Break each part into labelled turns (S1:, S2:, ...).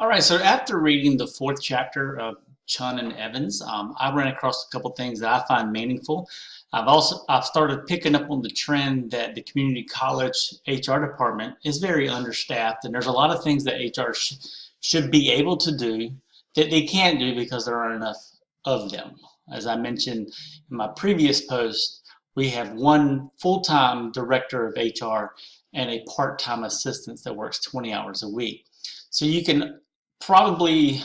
S1: All right, so after reading the fourth chapter of Chun and Evans, I ran across a couple things that I find meaningful. I've started picking up on the trend that the community college HR department is very understaffed, and there's a lot of things that HR should be able to do that they can't do because there aren't enough of them. As I mentioned in my previous post, we have one full-time director of HR and a part-time assistant that works 20 hours a week. So you can probably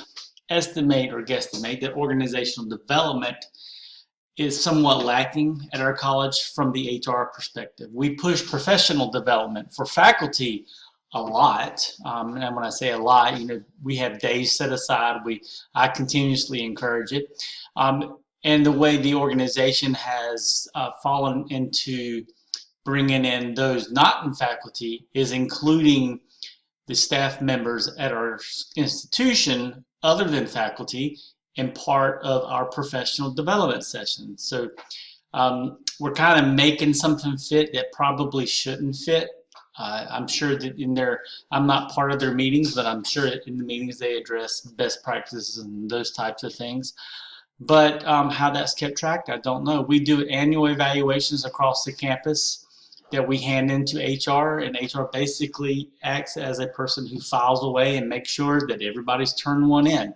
S1: estimate or guesstimate that organizational development is somewhat lacking at our college from the HR perspective. We push professional development for faculty a lot, and when I say a lot, we have days set aside. I continuously encourage it, and the way the organization has fallen into bringing in those not in faculty is including the staff members at our institution other than faculty and part of our professional development sessions. So we're kind of making something fit that probably shouldn't fit. I'm sure that I'm not part of their meetings, but I'm sure in the meetings they address best practices and those types of things. But how that's kept tracked, I don't know. We do annual evaluations across the campus that we hand into HR, and HR basically acts as a person who files away and makes sure that everybody's turned one in.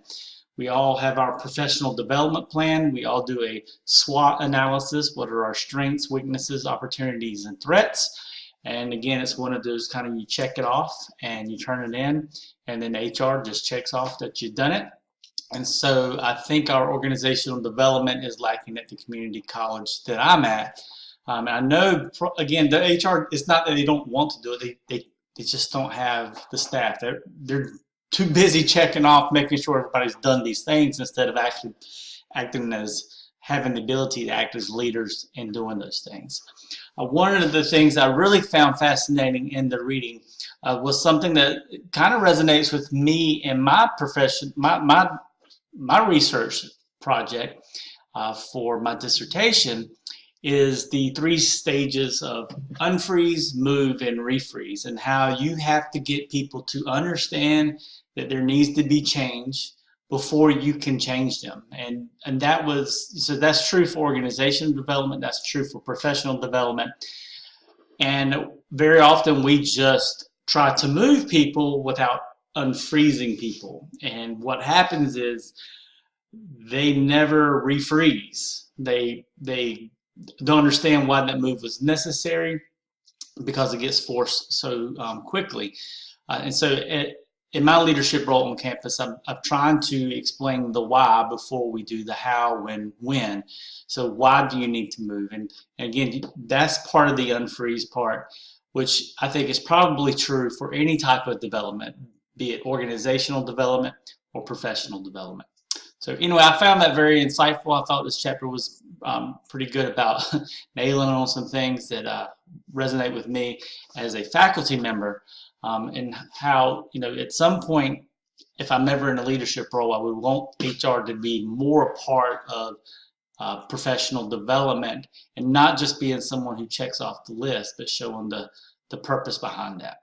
S1: We all have our professional development plan. We all do a SWOT analysis. What are our strengths, weaknesses, opportunities, and threats? And again, it's one of those kind of you check it off and you turn it in, and then HR just checks off that you've done it. And so I think our organizational development is lacking at the community college that I'm at. I know, again, the HR, it's not that they don't want to do it. They just don't have the staff. They're too busy checking off, making sure everybody's done these things instead of actually having the ability to act as leaders in doing those things. One of the things I really found fascinating in the reading was something that kind of resonates with me in my profession, my research project for my dissertation, is the 3 stages of unfreeze, move, and refreeze, and how you have to get people to understand that there needs to be change before you can change them. And that's true for organizational development, that's true for professional development. And very often we just try to move people without unfreezing people. And what happens is they never refreeze. They don't understand why that move was necessary because it gets forced so quickly. And so in my leadership role on campus, I'm trying to explain the why before we do the how and when. So why do you need to move? And again, that's part of the unfreeze part, which I think is probably true for any type of development, be it organizational development or professional development. So anyway, I found that very insightful. I thought this chapter was pretty good about nailing on some things that resonate with me as a faculty member, and how, at some point, if I'm ever in a leadership role, I would want HR to be more a part of professional development and not just being someone who checks off the list, but showing the purpose behind that.